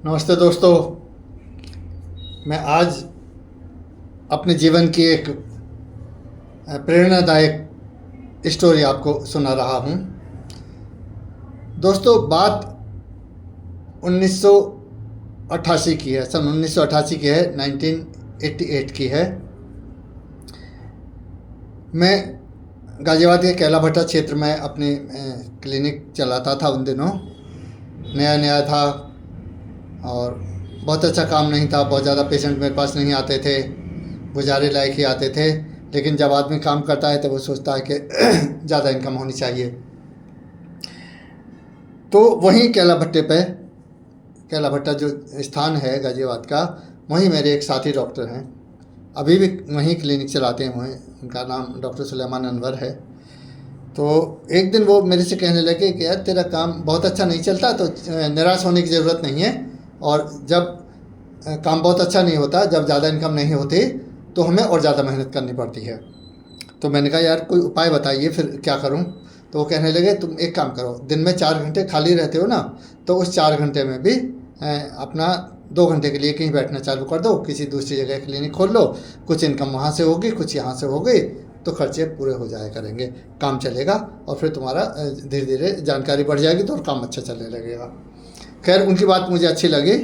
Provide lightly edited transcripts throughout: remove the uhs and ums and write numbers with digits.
नमस्ते दोस्तों। मैं आज अपने जीवन की एक प्रेरणादायक स्टोरी आपको सुना रहा हूँ। दोस्तों, बात 1988 की है, सन 1988 की है, 1988 की है। मैं गाज़ियाबाद के कैला भट्टा क्षेत्र में अपनी क्लिनिक चलाता था। उन दिनों नया नया था और बहुत अच्छा काम नहीं था। बहुत ज़्यादा पेशेंट मेरे पास नहीं आते थे, गुजारे लायक ही आते थे। लेकिन जब आदमी काम करता है तो वो सोचता है कि ज़्यादा इनकम होनी चाहिए। तो वहीं कैला भट्टा जो स्थान है गाज़ियाबाद का, वहीं मेरे एक साथी डॉक्टर हैं, अभी भी वहीं क्लिनिक चलाते हैं। वहीं उनका नाम डॉक्टर सुलेमान अनवर है। तो एक दिन वो मेरे से कहने लगे कि यार, तेरा काम बहुत अच्छा नहीं चलता, तो निराश होने की ज़रूरत नहीं है। और जब काम बहुत अच्छा नहीं होता, जब ज़्यादा इनकम नहीं होती, तो हमें और ज़्यादा मेहनत करनी पड़ती है। तो मैंने कहा, यार कोई उपाय बताइए, फिर क्या करूं? तो वो कहने लगे, तुम एक काम करो, दिन में 4 घंटे खाली रहते हो ना, तो उस 4 घंटे में भी अपना 2 घंटे के लिए कहीं बैठना चालू कर दो, किसी दूसरी जगह क्लिनिक खोल लो। कुछ इनकम वहाँ से होगी, कुछ यहाँ से होगी, तो खर्चे पूरे हो जाया करेंगे, काम चलेगा और फिर तुम्हारा धीरे धीरे जानकारी बढ़ जाएगी तो और काम अच्छा चलने लगेगा। खैर, उनकी बात मुझे अच्छी लगी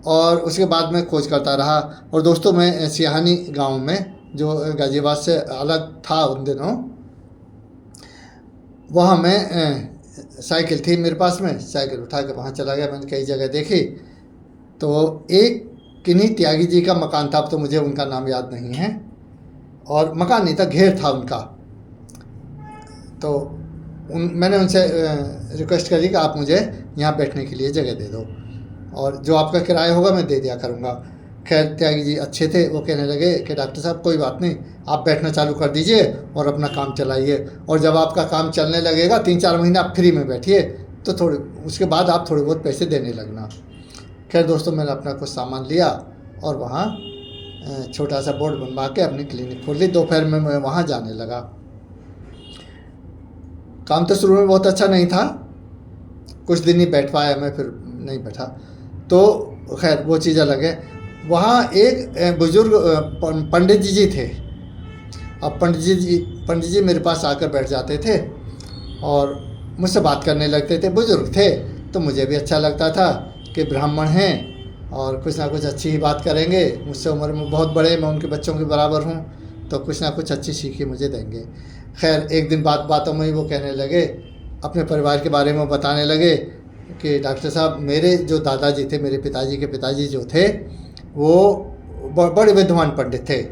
और उसके बाद मैं खोज करता रहा। और दोस्तों, मैं सिहानी गांव में, जो गाज़ियाबाद से अलग था उन दिनों, वहाँ मैं साइकिल थी मेरे पास में, साइकिल उठा के वहाँ चला गया। मैंने कई जगह देखी, तो एक किन्हीं त्यागी जी का मकान था। अब तो मुझे उनका नाम याद नहीं है, और मकान नहीं था, घेर था उनका। तो मैंने उनसे रिक्वेस्ट करी कि आप मुझे यहाँ बैठने के लिए जगह दे दो, और जो आपका किराया होगा मैं दे दिया करूँगा। खैर, त्यागी जी अच्छे थे। वो कहने लगे कि डॉक्टर साहब, कोई बात नहीं, आप बैठना चालू कर दीजिए और अपना काम चलाइए, और जब आपका काम चलने लगेगा 3-4 महीने आप फ्री में बैठिए, तो थोड़े उसके बाद आप थोड़े बहुत पैसे देने लगना। खैर दोस्तों, मैंने अपना कुछ सामान लिया और वहाँ छोटा सा बोर्ड बनवा के अपनी क्लिनिक खोल ली। दोपहर में मैं वहाँ जाने लगा। काम तो शुरू में बहुत अच्छा नहीं था, कुछ दिन ही बैठ पाया मैं, फिर नहीं बैठा। तो खैर, वो चीज़ अलग है। वहाँ एक बुज़ुर्ग पंडित जी थे। अब पंडित जी मेरे पास आकर बैठ जाते थे और मुझसे बात करने लगते थे। बुज़ुर्ग थे तो मुझे भी अच्छा लगता था कि ब्राह्मण हैं और कुछ ना कुछ अच्छी ही बात करेंगे। मुझसे उम्र में बहुत बड़े, मैं उनके बच्चों के बराबर हूँ, तो कुछ ना कुछ अच्छी सीख मुझे देंगे। खैर, एक दिन बातों में ही वो कहने लगे, अपने परिवार के बारे में बताने लगे कि डॉक्टर साहब, मेरे जो दादाजी थे, मेरे पिताजी के पिताजी जो थे, वो बड़े विद्वान पंडित थे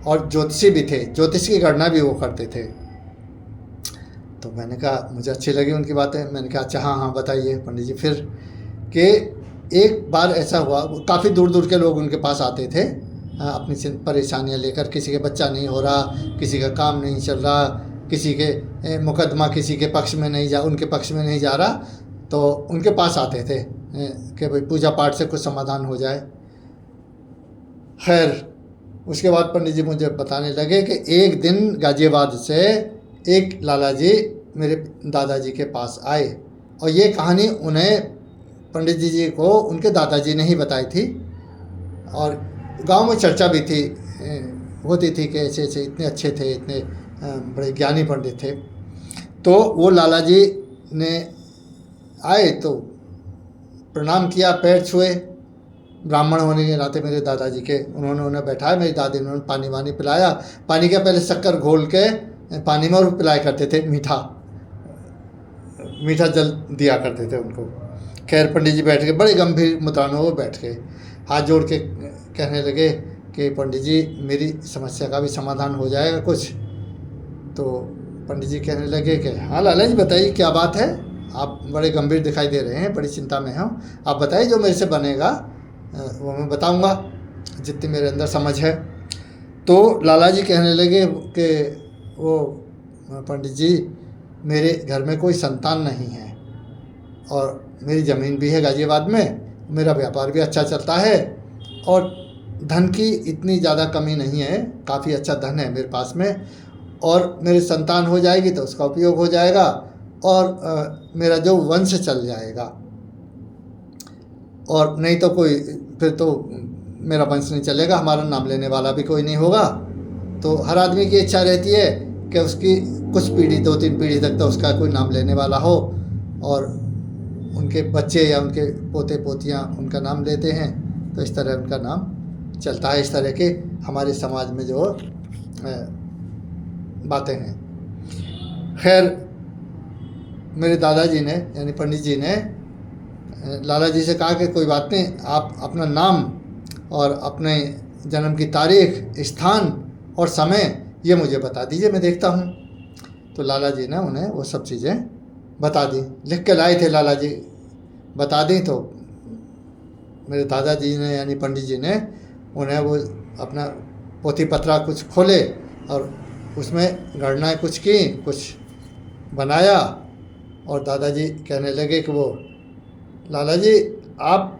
और ज्योतिषी भी थे, ज्योतिष की गणना भी वो करते थे। तो मैंने कहा, मुझे अच्छी लगी उनकी बातें। मैंने कहा, अच्छा, हाँ हाँ बताइए पंडित जी। फिर कि एक बार ऐसा हुआ, काफ़ी दूर दूर के लोग उनके पास आते थे अपनी परेशानियां लेकर। किसी के बच्चा नहीं हो रहा, किसी का काम नहीं चल रहा, किसी के मुकदमा किसी के पक्ष में नहीं जा उनके पक्ष में नहीं जा रहा, तो उनके पास आते थे कि भाई पूजा पाठ से कुछ समाधान हो जाए। खैर, उसके बाद पंडित जी मुझे बताने लगे कि एक दिन गाज़ियाबाद से एक लाला जी मेरे दादाजी के पास आए, और ये कहानी उन्हें, पंडित जी को, उनके दादाजी ने ही बताई थी। और गांव में चर्चा भी थी, होती थी कि ऐसे ऐसे इतने अच्छे थे, इतने बड़े ज्ञानी पंडित थे। तो वो लाला जी ने आए तो प्रणाम किया, पैर छुए, ब्राह्मण होने के नाते मेरे दादाजी के। उन्होंने उन्हें बैठाया, मेरी दादी ने उन्होंने पानी वानी पिलाया। पानी के पहले शक्कर घोल के पानी में और पिलाया करते थे, मीठा जल दिया करते थे उनको। खैर, पंडित जी बैठ के बड़े गंभीर मुद्रा में वो बैठ के हाथ जोड़ के कहने लगे कि पंडित जी, मेरी समस्या का भी समाधान हो जाएगा कुछ। तो पंडित जी कहने लगे कि हाँ लाला जी, बताइए क्या बात है, आप बड़े गंभीर दिखाई दे रहे हैं, बड़ी चिंता में हो, आप बताइए, जो मेरे से बनेगा वो मैं बताऊंगा, जितनी मेरे अंदर समझ है। तो लाला जी कहने लगे कि वो पंडित जी, मेरे घर में कोई संतान नहीं है, और मेरी ज़मीन भी है गाज़ियाबाद में, मेरा व्यापार भी अच्छा चलता है, और धन की इतनी ज़्यादा कमी नहीं है, काफ़ी अच्छा धन है मेरे पास में, और मेरी संतान हो जाएगी तो उसका उपयोग हो जाएगा, और मेरा जो वंश चल जाएगा। और नहीं तो कोई फिर तो मेरा वंश नहीं चलेगा, हमारा नाम लेने वाला भी कोई नहीं होगा। तो हर आदमी की इच्छा रहती है कि उसकी कुछ पीढ़ी 2-3 पीढ़ी तक तो उसका कोई नाम लेने वाला हो, और उनके बच्चे या उनके पोते पोतियाँ उनका नाम लेते हैं, तो इस तरह उनका नाम चलता है। इस तरह के हमारे समाज में जो बातें हैं। खैर, मेरे दादाजी ने यानी पंडित जी ने लाला जी से कहा कि कोई बात नहीं, आप अपना नाम और अपने जन्म की तारीख, स्थान और समय ये मुझे बता दीजिए, मैं देखता हूँ। तो लाला जी ने उन्हें वो सब चीज़ें बता दी, लिख के लाए थे लाला जी, बता दी। तो मेरे दादाजी ने यानी पंडित जी ने उन्हें वो अपना पोथी पत्रा कुछ खोले और उसमें गणनाएँ कुछ की, कुछ बनाया। और दादाजी कहने लगे कि वो लाला जी आप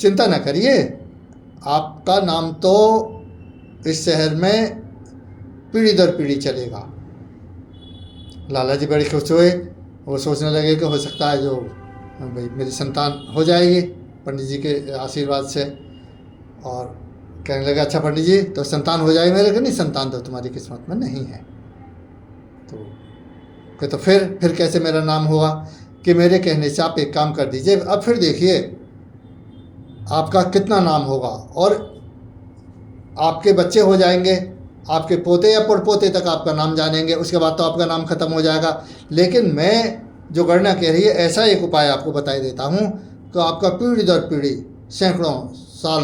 चिंता न करिए, आपका नाम तो इस शहर में पीढ़ी दर पीढ़ी चलेगा। लाला जी बड़े खुश हुए, वो सोचने लगे कि हो सकता है जो भाई मेरी संतान हो जाएगी पंडित जी के आशीर्वाद से। और कहने लगा अच्छा पंडित जी तो संतान हो जाएगी मेरे को? नहीं, संतान तो तुम्हारी किस्मत में नहीं है। तो फिर कैसे मेरा नाम होगा? कि मेरे कहने से आप एक काम कर दीजिए, अब फिर देखिए आपका कितना नाम होगा, और आपके बच्चे हो जाएंगे, आपके पोते या पड़पोते तक आपका नाम जानेंगे, उसके बाद तो आपका नाम खत्म हो जाएगा। लेकिन मैं जो गणना कह रही है ऐसा एक उपाय आपको बताई देता हूँ कि आपका पीढ़ी दर पीढ़ी सैकड़ों साल,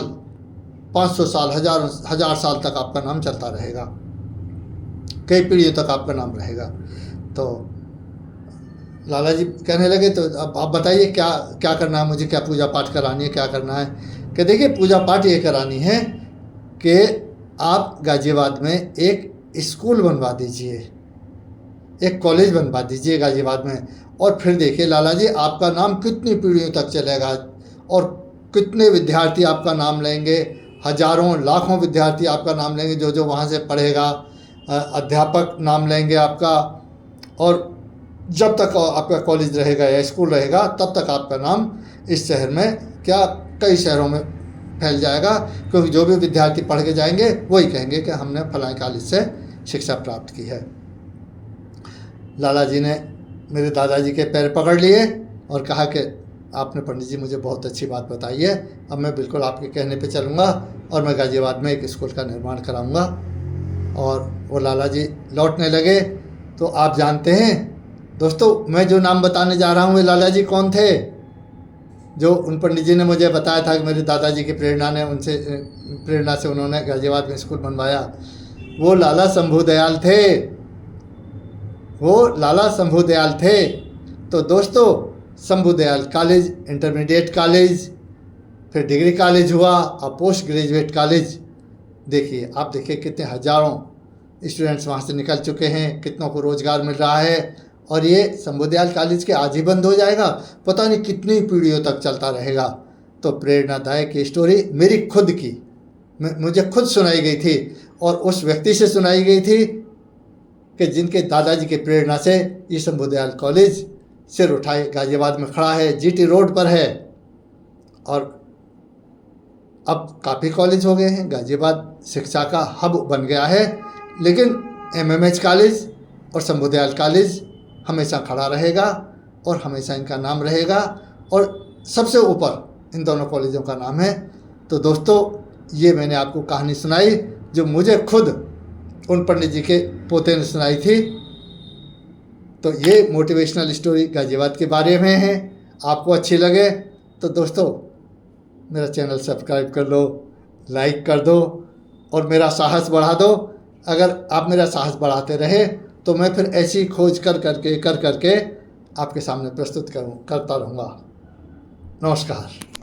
500 साल, हजार साल तक आपका नाम चलता रहेगा, कई पीढ़ियों तक आपका नाम रहेगा। तो लाला जी कहने लगे तो अब आप बताइए क्या क्या करना है मुझे, क्या पूजा पाठ करानी है, क्या करना है? कि देखिए पूजा पाठ ये करानी है कि आप गाज़ियाबाद में एक स्कूल बनवा दीजिए, एक कॉलेज बनवा दीजिए गाज़ियाबाद में। और फिर देखिए लाला जी आपका नाम कितनी पीढ़ियों तक चलेगा, और कितने विद्यार्थी आपका नाम लेंगे, हजारों लाखों विद्यार्थी आपका नाम लेंगे, जो वहाँ से पढ़ेगा, अध्यापक नाम लेंगे आपका। और जब तक आपका कॉलेज रहेगा या स्कूल रहेगा तब तक आपका नाम इस शहर में क्या कई शहरों में फैल जाएगा, क्योंकि जो भी विद्यार्थी पढ़ के जाएंगे वही कहेंगे कि हमने फलां कॉलेज से शिक्षा प्राप्त की है। लाला जी ने मेरे दादाजी के पैर पकड़ लिए और कहा कि आपने पंडित जी मुझे बहुत अच्छी बात बताई है, अब मैं बिल्कुल आपके कहने पे चलूँगा और मैं गाज़ियाबाद में एक स्कूल का निर्माण कराऊँगा। और वो लाला जी लौटने लगे। तो आप जानते हैं दोस्तों, मैं जो नाम बताने जा रहा हूँ वे लाला जी कौन थे? जो उन पंडित जी ने मुझे बताया था कि मेरे दादाजी की प्रेरणा से उन्होंने गाज़ियाबाद में स्कूल बनवाया, वो लाला शंभू दयाल थे, वो लाला शंभू दयाल थे। तो दोस्तों Shambhu Dayal college, intermediate college, फिर डिग्री कॉलेज हुआ और पोस्ट ग्रेजुएट कॉलेज। देखिए आप देखिए कितने हजारों स्टूडेंट्स वहाँ से निकल चुके हैं, कितनों को रोज़गार मिल रहा है। और ये शंभू दयाल कॉलेज के आज ही बंद हो जाएगा, पता नहीं कितनी पीढ़ियों तक चलता रहेगा। तो प्रेरणादायक स्टोरी मेरी खुद की, मुझे खुद सुनाई गई थी और उस व्यक्ति से सुनाई गई थी कि जिनके दादाजी के प्रेरणा से ये शंभू दयाल कॉलेज सिर उठाए गाज़ियाबाद में खड़ा है, जीटी रोड पर है। और अब काफ़ी कॉलेज हो गए हैं, गाज़ियाबाद शिक्षा का हब बन गया है। लेकिन एमएमएच कॉलेज और शंभू दयाल कॉलेज हमेशा खड़ा रहेगा और हमेशा इनका नाम रहेगा, और सबसे ऊपर इन दोनों कॉलेजों का नाम है। तो दोस्तों ये मैंने आपको कहानी सुनाई जो मुझे खुद उन पंडित जी के पोते ने सुनाई थी। तो ये मोटिवेशनल स्टोरी गाज़ियाबाद के बारे में है। आपको अच्छी लगे तो दोस्तों मेरा चैनल सब्सक्राइब कर लो, लाइक कर दो और मेरा साहस बढ़ा दो। अगर आप मेरा साहस बढ़ाते रहे तो मैं फिर ऐसी खोज कर करके आपके सामने प्रस्तुत करता रहूँगा। नमस्कार।